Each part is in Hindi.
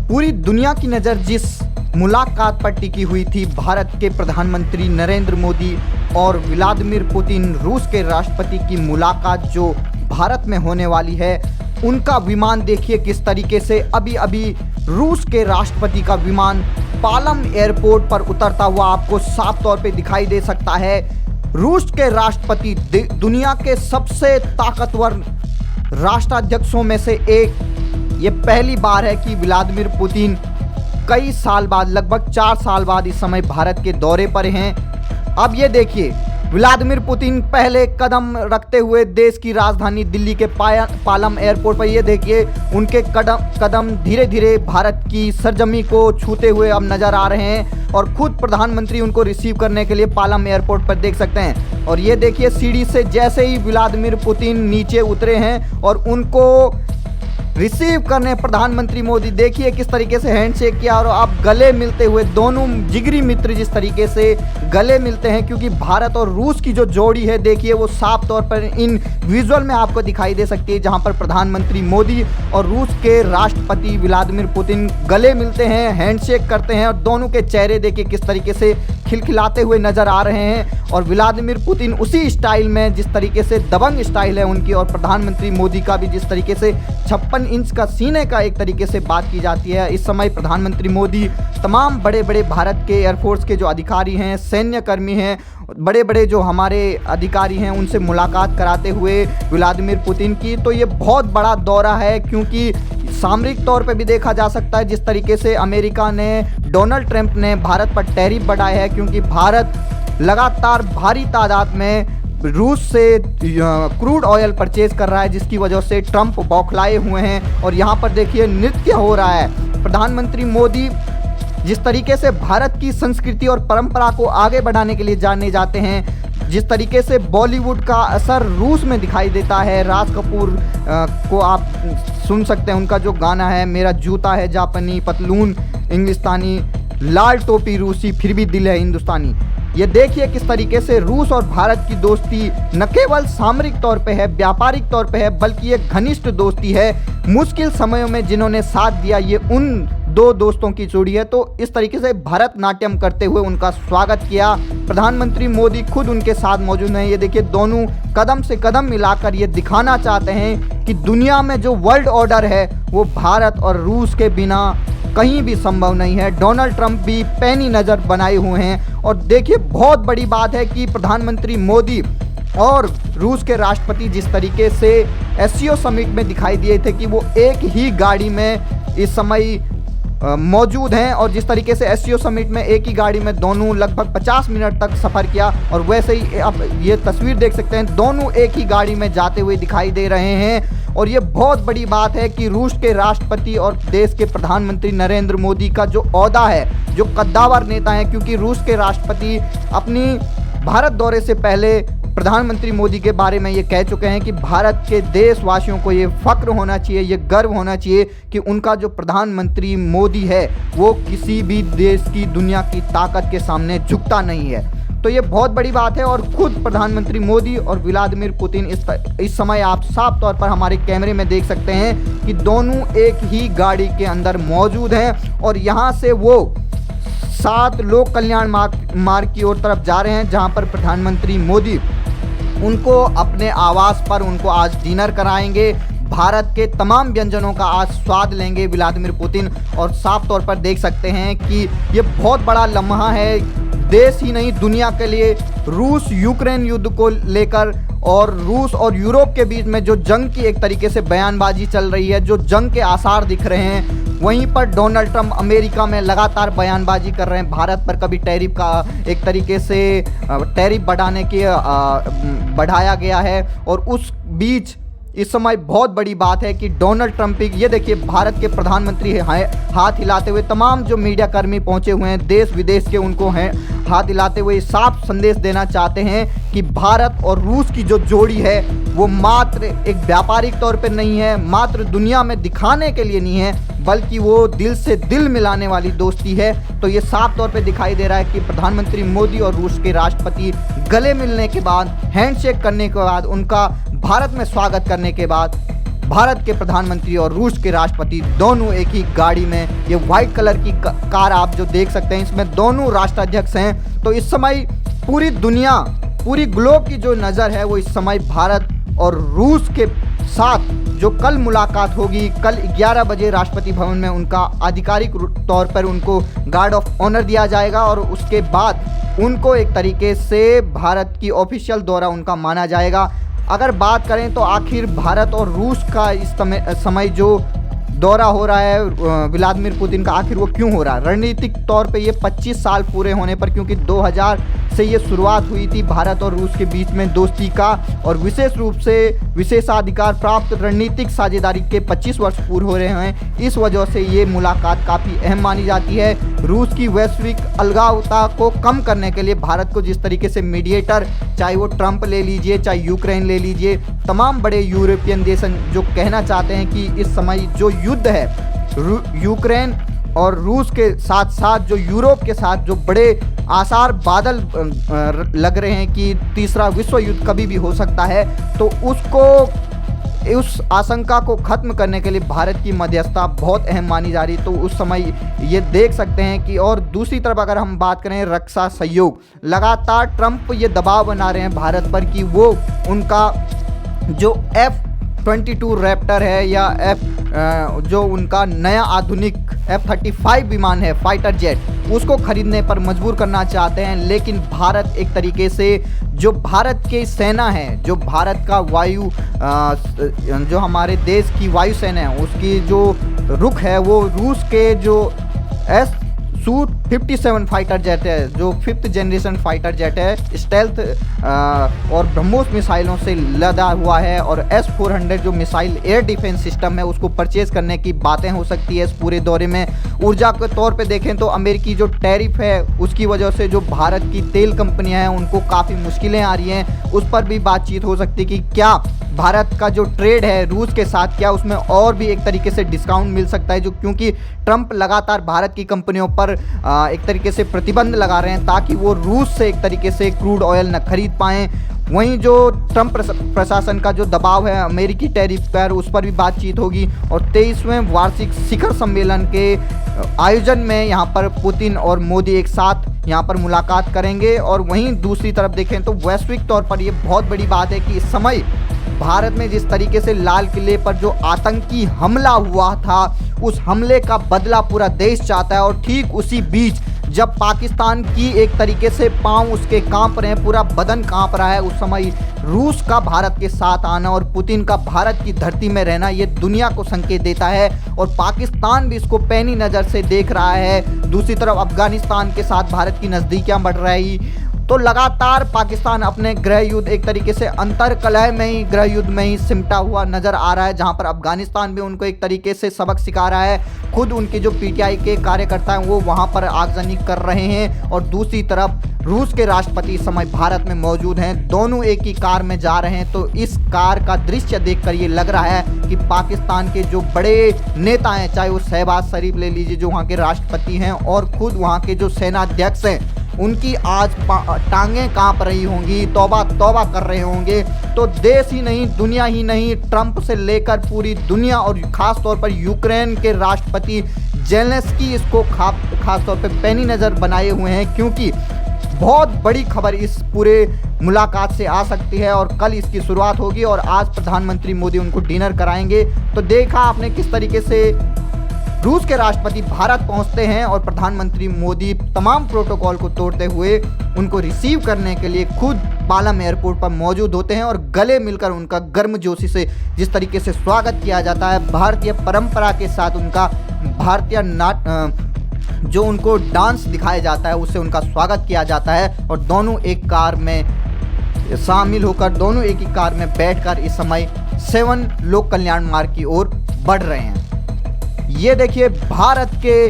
पूरी दुनिया की नज़र जिस मुलाकात पर टिकी हुई थी भारत के प्रधानमंत्री नरेंद्र मोदी और व्लादिमीर पुतिन रूस के राष्ट्रपति की मुलाकात जो भारत में होने वाली है, उनका विमान देखिए किस तरीके से अभी अभी रूस के राष्ट्रपति का विमान पालम एयरपोर्ट पर उतरता हुआ आपको साफ तौर पे दिखाई दे सकता है। रूस के राष्ट्रपति दुनिया के सबसे ताकतवर राष्ट्राध्यक्षों में से एक। ये पहली बार है कि व्लादिमीर पुतिन कई साल बाद, लगभग 4 साल बाद इस समय भारत के दौरे पर हैं। अब ये देखिए व्लादिमीर पुतिन पहले कदम रखते हुए देश की राजधानी दिल्ली के पालम एयरपोर्ट पर, ये देखिए उनके कदम धीरे धीरे भारत की सरजमी को छूते हुए अब नजर आ रहे हैं और खुद प्रधानमंत्री उनको रिसीव करने के लिए पालम एयरपोर्ट पर देख सकते हैं। और ये देखिए सीढ़ी से जैसे ही व्लादिमीर पुतिन नीचे उतरे हैं और उनको रिसीव करने प्रधानमंत्री मोदी, देखिए किस तरीके से हैंडशेक किया और अब गले मिलते हुए दोनों जिगरी मित्र जिस तरीके से गले मिलते हैं, क्योंकि भारत और रूस की जो जोड़ी है देखिए वो साफ तौर पर इन विजुअल में आपको दिखाई दे सकती है, जहां पर प्रधानमंत्री मोदी और रूस के राष्ट्रपति व्लादिमीर पुतिन गले मिलते हैं, हैंडशेक करते हैं और दोनों के चेहरे देखिए किस तरीके से खिलखिलाते हुए नजर आ रहे हैं। और व्लादिमीर पुतिन उसी स्टाइल में जिस तरीके से दबंग स्टाइल है उनकी, और प्रधानमंत्री मोदी का भी जिस तरीके से 56 इंच का सीने का एक तरीके से बात की जाती है। इस समय प्रधानमंत्री मोदी तमाम बड़े बड़े भारत के एयरफोर्स के जो अधिकारी हैं, सैन्य कर्मी हैं, बड़े बड़े जो हमारे अधिकारी हैं, उनसे मुलाकात कराते हुए व्लादिमीर पुतिन की। तो ये बहुत बड़ा दौरा है, क्योंकि सामरिक तौर पे भी देखा जा सकता है जिस तरीके से अमेरिका ने, डोनाल्ड ट्रंप ने भारत पर टैरिफ बढ़ाया है, क्योंकि भारत लगातार भारी तादाद में रूस से क्रूड ऑयल परचेज कर रहा है, जिसकी वजह से ट्रंप बौखलाए हुए हैं। और यहाँ पर देखिए नृत्य हो रहा है। प्रधानमंत्री मोदी जिस तरीके से भारत की संस्कृति और परंपरा को आगे बढ़ाने के लिए जाने जाते हैं, जिस तरीके से बॉलीवुड का असर रूस में दिखाई देता है, राज कपूर को आप सुन सकते हैं, उनका जो गाना है मेरा जूता है जापानी, पतलून इंग्लिस्तानी, लाल टोपी रूसी, फिर भी दिल है हिंदुस्तानी। ये देखिए किस तरीके से रूस और भारत की दोस्ती न केवल सामरिक तौर पे है, व्यापारिक तौर पे है, बल्कि एक घनिष्ठ दोस्ती है। मुश्किल समयों में जिन्होंने साथ दिया, ये उन दो दोस्तों की जोड़ी है। तो इस तरीके से भरतनाट्यम करते हुए उनका स्वागत किया। प्रधानमंत्री मोदी खुद उनके साथ मौजूद हैं। ये देखिए दोनों कदम से कदम मिलाकर ये दिखाना चाहते हैं कि दुनिया में जो वर्ल्ड ऑर्डर है वो भारत और रूस के बिना कहीं भी संभव नहीं है। डोनाल्ड ट्रंप भी पैनी नज़र बनाए हुए हैं। और देखिए बहुत बड़ी बात है कि प्रधानमंत्री मोदी और रूस के राष्ट्रपति जिस तरीके से एससीओ समिट में दिखाई दिए थे कि वो एक ही गाड़ी में इस समय मौजूद हैं, और जिस तरीके से एससीओ समिट में एक ही गाड़ी में दोनों लगभग 50 मिनट तक सफ़र किया, और वैसे ही आप ये तस्वीर देख सकते हैं दोनों एक ही गाड़ी में जाते हुए दिखाई दे रहे हैं। और ये बहुत बड़ी बात है कि रूस के राष्ट्रपति और देश के प्रधानमंत्री नरेंद्र मोदी का जो ओहदा है, जो कद्दावर नेता हैं, क्योंकि रूस के राष्ट्रपति अपनी भारत दौरे से पहले प्रधानमंत्री मोदी के बारे में ये कह चुके हैं कि भारत के देशवासियों को ये फक्र होना चाहिए, ये गर्व होना चाहिए कि उनका जो प्रधानमंत्री मोदी है वो किसी भी देश की, दुनिया की ताकत के सामने झुकता नहीं है। तो ये बहुत बड़ी बात है। और खुद प्रधानमंत्री मोदी और व्लादिमीर पुतिन इस समय आप साफ तौर पर हमारे कैमरे में देख सकते हैं कि दोनों एक ही गाड़ी के अंदर मौजूद हैं और यहाँ से वो 7 लोक कल्याण मार्ग की ओर तरफ जा रहे हैं, जहाँ पर प्रधानमंत्री मोदी उनको अपने आवास पर उनको आज डिनर कराएंगे। भारत के तमाम व्यंजनों का आज स्वाद लेंगे व्लादिमीर पुतिन। और साफ तौर पर देख सकते हैं कि ये बहुत बड़ा लम्हा है देश ही नहीं दुनिया के लिए। रूस यूक्रेन युद्ध को लेकर और रूस और यूरोप के बीच में जो जंग की एक तरीके से बयानबाजी चल रही है, जो जंग के आसार दिख रहे हैं, वहीं पर डोनाल्ड ट्रंप अमेरिका में लगातार बयानबाजी कर रहे हैं भारत पर। कभी टैरिफ का एक तरीके से टैरिफ बढ़ाया गया है, और उस बीच इस समय बहुत बड़ी बात है कि डोनाल्ड ट्रंप, ये देखिए भारत के प्रधानमंत्री हाथ हिलाते हुए, तमाम जो मीडिया कर्मी पहुंचे हुए हैं देश विदेश के, उनको हैं हाथ हिलाते हुए साफ संदेश देना चाहते हैं कि भारत और रूस की जो जोड़ी है वो मात्र एक व्यापारिक तौर पर नहीं है, मात्र दुनिया में दिखाने के लिए नहीं है, बल्कि वो दिल से दिल मिलाने वाली दोस्ती है। तो ये साफ तौर पे दिखाई दे रहा है कि प्रधानमंत्री मोदी और रूस के राष्ट्रपति गले मिलने के बाद, हैंडशेक करने के बाद, उनका भारत में स्वागत करने के बाद भारत के प्रधानमंत्री और रूस के राष्ट्रपति दोनों एक ही गाड़ी में, ये व्हाइट कलर की कार आप जो देख सकते हैं, इसमें दोनों राष्ट्राध्यक्ष हैं। तो इस समय पूरी दुनिया, पूरी ग्लोब की जो नज़र है वो इस समय भारत और रूस के साथ जो कल मुलाकात होगी, कल 11 बजे राष्ट्रपति भवन में उनका आधिकारिक तौर पर उनको गार्ड ऑफ ऑनर दिया जाएगा और उसके बाद उनको एक तरीके से भारत की ऑफिशियल दौरा उनका माना जाएगा। अगर बात करें तो आखिर भारत और रूस का इस समय जो दौरा हो रहा है व्लादिमीर पुतिन का, आखिर वो क्यों हो रहा है? रणनीतिक तौर पे ये 25 साल पूरे होने पर, क्योंकि 2000 से ये शुरुआत हुई थी भारत और रूस के बीच में दोस्ती का, और विशेष रूप से विशेषाधिकार प्राप्त रणनीतिक साझेदारी के 25 वर्ष पूरे हो रहे हैं। इस वजह से ये मुलाकात काफ़ी अहम मानी जाती है। रूस की वैश्विक अलगावता को कम करने के लिए भारत को जिस तरीके से मीडिएटर, चाहे वो ट्रंप ले लीजिए, चाहे यूक्रेन ले लीजिए, तमाम बड़े यूरोपियन देश जो कहना चाहते हैं कि इस समय जो युद्ध है यूक्रेन और रूस के साथ साथ जो यूरोप के साथ जो बड़े आसार बादल लग रहे हैं कि तीसरा विश्व युद्ध कभी भी हो सकता है, तो उस आशंका को खत्म करने के लिए भारत की मध्यस्थता बहुत अहम मानी जा रही। तो उस समय ये देख सकते हैं कि, और दूसरी तरफ अगर हम बात करें रक्षा सहयोग, लगातार ट्रंप ये दबाव बना रहे हैं भारत पर कि वो उनका जो F-22 रैप्टर है या जो उनका नया आधुनिक F-35 विमान है, फाइटर जेट, उसको खरीदने पर मजबूर करना चाहते हैं। लेकिन भारत एक तरीके से जो भारत की सेना है, जो भारत का वायु जो हमारे देश की वायुसेना है, उसकी जो रुख है वो रूस के जो Su-57 फाइटर जेट है, जो 5th जनरेशन फाइटर जेट है, स्टेल्थ और ब्रह्मोस मिसाइलों से लदा हुआ है, और S-400 जो मिसाइल एयर डिफेंस सिस्टम है उसको परचेज करने की बातें हो सकती है इस पूरे दौरे में। ऊर्जा के तौर पे देखें तो अमेरिकी जो टैरिफ है उसकी वजह से जो भारत की तेल कंपनियां हैं उनको काफ़ी मुश्किलें आ रही हैं, उस पर भी बातचीत हो सकती है कि क्या भारत का जो ट्रेड है रूस के साथ, क्या उसमें और भी एक तरीके से डिस्काउंट मिल सकता है, जो क्योंकि ट्रंप लगातार भारत की कंपनियों पर एक तरीके से प्रतिबंध लगा रहे हैं ताकि वो रूस से एक तरीके से क्रूड ऑयल न खरीद पाएं। वहीं जो ट्रंप प्रशासन का जो दबाव है अमेरिकी टैरिफ पर, उस पर भी बातचीत होगी, और 23वें वार्षिक शिखर सम्मेलन के आयोजन में यहाँ पर पुतिन और मोदी एक साथ यहाँ पर मुलाकात करेंगे। और वहीं दूसरी तरफ देखें तो वैश्विक तौर पर ये बहुत बड़ी बात है कि इस समय भारत में जिस तरीके से लाल किले पर जो आतंकी हमला हुआ था, उस हमले का बदला पूरा देश चाहता है। और ठीक उसी बीच जब पाकिस्तान की एक तरीके से पांव उसके कांप रहे हैं, पूरा बदन कांप रहा है, उस समय रूस का भारत के साथ आना और पुतिन का भारत की धरती में रहना ये दुनिया को संकेत देता है, और पाकिस्तान भी इसको पैनी नज़र से देख रहा है। दूसरी तरफ अफगानिस्तान के साथ भारत की नज़दीकियां बढ़ रही, तो लगातार पाकिस्तान अपने गृह युद्ध एक तरीके से अंतर कलह में ही, गृह युद्ध में ही सिमटा हुआ नज़र आ रहा है, जहां पर अफगानिस्तान भी उनको एक तरीके से सबक सिखा रहा है। खुद उनके जो पीटीआई के कार्यकर्ता हैं वो वहां पर आगजनी कर रहे हैं, और दूसरी तरफ रूस के राष्ट्रपति इस समय भारत में मौजूद हैं, दोनों एक ही कार में जा रहे हैं। तो इस कार का दृश्य देखकर ये लग रहा है कि पाकिस्तान के जो बड़े नेता हैं, चाहे वो शहबाज शरीफ ले लीजिए जो वहाँ के राष्ट्रपति हैं, और खुद वहाँ के जो सेनाध्यक्ष हैं, उनकी आज टांगें कांप रही होंगी, तौबा तौबा कर रहे होंगे। तो देश ही नहीं, दुनिया ही नहीं, ट्रंप से लेकर पूरी दुनिया और खास तौर पर यूक्रेन के राष्ट्रपति जेलेंस्की इसको खास तौर पर पैनी नज़र बनाए हुए हैं, क्योंकि बहुत बड़ी खबर इस पूरे मुलाकात से आ सकती है। और कल इसकी शुरुआत होगी और आज प्रधानमंत्री मोदी उनको डिनर कराएंगे। तो देखा आपने किस तरीके से रूस के राष्ट्रपति भारत पहुंचते हैं और प्रधानमंत्री मोदी तमाम प्रोटोकॉल को तोड़ते हुए उनको रिसीव करने के लिए खुद पालम एयरपोर्ट पर मौजूद होते हैं, और गले मिलकर उनका गर्मजोशी से जिस तरीके से स्वागत किया जाता है, भारतीय परंपरा के साथ उनका भारतीय जो उनको डांस दिखाया जाता है उससे उनका स्वागत किया जाता है। और दोनों एक कार में शामिल होकर, दोनों एक ही कार में बैठकर इस समय 7 लोक कल्याण मार्ग की ओर बढ़ रहे हैं। ये देखिए भारत के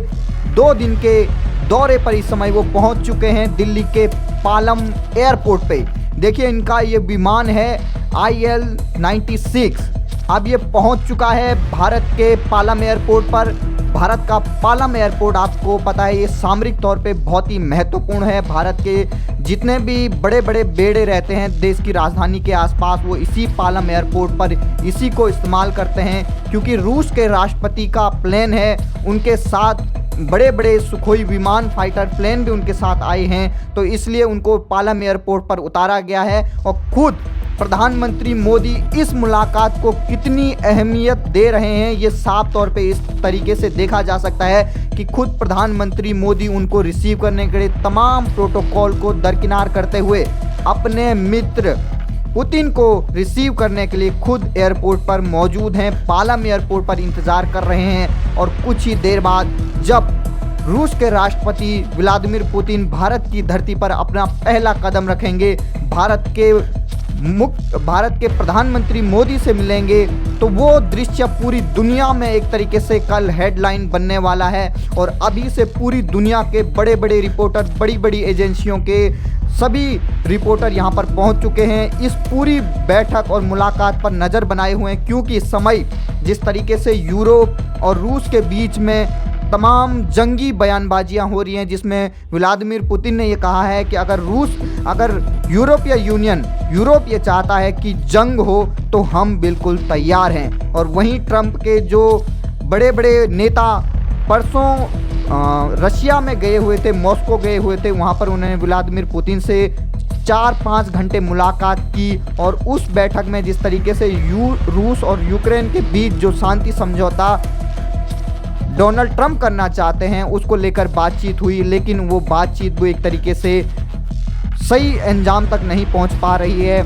2 दिन के दौरे पर इस समय वो पहुंच चुके हैं दिल्ली के पालम एयरपोर्ट पे। देखिए इनका ये विमान है IL-96, अब ये पहुंच चुका है भारत के पालम एयरपोर्ट पर। भारत का पालम एयरपोर्ट, आपको पता है ये सामरिक तौर पे बहुत ही महत्वपूर्ण है। भारत के जितने भी बड़े बड़े बेड़े रहते हैं देश की राजधानी के आसपास, वो इसी पालम एयरपोर्ट पर इसी को इस्तेमाल करते हैं, क्योंकि रूस के राष्ट्रपति का प्लेन है, उनके साथ बड़े बड़े सुखोई विमान फाइटर प्लेन भी उनके साथ आए हैं, तो इसलिए उनको पालम एयरपोर्ट पर उतारा गया है। और खुद प्रधानमंत्री मोदी इस मुलाकात को कितनी अहमियत दे रहे हैं, ये साफ तौर पे इस तरीके से देखा जा सकता है कि खुद प्रधानमंत्री मोदी उनको रिसीव करने के लिए तमाम प्रोटोकॉल को दरकिनार करते हुए अपने मित्र पुतिन को रिसीव करने के लिए खुद एयरपोर्ट पर मौजूद हैं, पालम एयरपोर्ट पर इंतज़ार कर रहे हैं। और कुछ ही देर बाद जब रूस के राष्ट्रपति व्लादिमीर पुतिन भारत की धरती पर अपना पहला कदम रखेंगे, भारत के प्रधानमंत्री मोदी से मिलेंगे, तो वो दृश्य पूरी दुनिया में एक तरीके से कल हेडलाइन बनने वाला है। और अभी से पूरी दुनिया के बड़े बड़े रिपोर्टर, बड़ी बड़ी एजेंसियों के सभी रिपोर्टर यहाँ पर पहुँच चुके हैं, इस पूरी बैठक और मुलाकात पर नज़र बनाए हुए हैं, क्योंकि इस समय जिस तरीके से यूरोप और रूस के बीच में तमाम जंगी बयानबाजियां हो रही हैं, जिसमें व्लादिमीर पुतिन ने ये कहा है कि अगर यूरोप ये चाहता है कि जंग हो तो हम बिल्कुल तैयार हैं। और वहीं ट्रंप के जो बड़े बड़े नेता परसों रशिया में गए हुए थे, मॉस्को गए हुए थे, वहाँ पर उन्होंने व्लादिमीर पुतिन से 4-5 घंटे मुलाकात की। और उस बैठक में जिस तरीके से रूस और यूक्रेन के बीच जो शांति समझौता डोनाल्ड ट्रंप करना चाहते हैं उसको लेकर बातचीत हुई, लेकिन वो बातचीत वो एक तरीके से सही अंजाम तक नहीं पहुंच पा रही है।